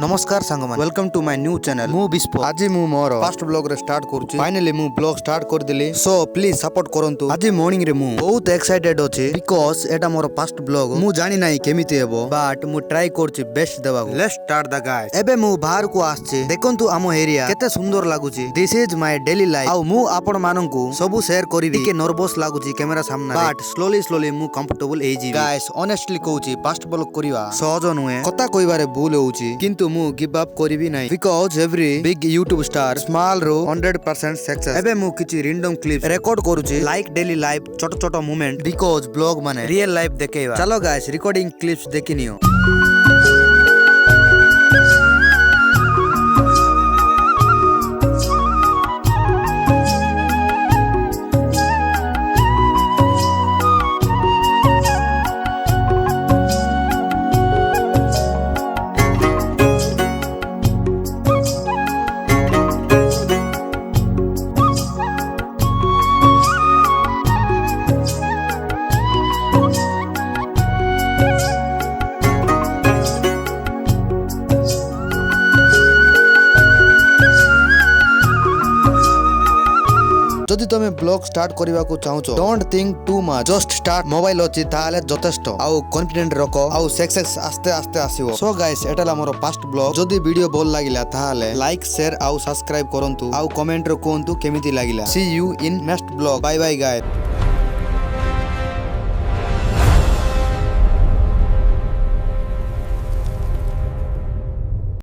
नमस्कार सांगमान welcome to my new channel मु बिस्पो आज मु मोर फर्स्ट ब्लॉग रे स्टार्ट करूची फाइनली मु ब्लॉग स्टार्ट कर देली सो प्लीज सपोर्ट करंतु आज मॉर्निंग रे मु बहुत एक्साइटेड अछि because Etah more first blog मु जानि नाही केमिति हेबो बट मु ट्राई करची बेस्ट देबा लेट्स स्टार्ट द गाइस एबे मु बाहर को आछी देखंतु आमो एरिया केते सुंदर लागुची this is my daily life आ मु आपण माननकु सब शेयर करिवि के नर्वस लागुची कैमरा सामने बट स्लोली मु कंफर्टेबल एजी गाइस ऑनेस्टली कहूची फर्स्ट ब्लॉग करिवा सहज नुहे कथा कहिबारे भूल होउची किंतु मु गिव अप करिवि नाही because every big YouTube star small रो 100% सक्सेस एबे मु किछि रैंडम क्लिप रिकॉर्ड करूची लाइक डेली लाइफ छोट छोट मोमेंट बिकॉज़ ब्लॉग माने रियल लाइफ देखेबा चलो गाइस रिकॉर्डिंग क्लिप्स देखिनियो। जदि तुम ब्लॉग स्टार्ट करबा को चाहो don't think too much just start mobile अछि ताले जथेष्ट आउ कॉन्फिडेंट रखो आउ सक्सेस आस्ते आस्ते आसीबो। सो गाइस एटाला मोर फर्स्ट ब्लॉग जदि वीडियो भल लागिला ताले लाइक शेयर आउ सब्सक्राइब करंतु आउ कमेंट रे कोंतु केमिति लागिला see you in next vlog bye bye guys.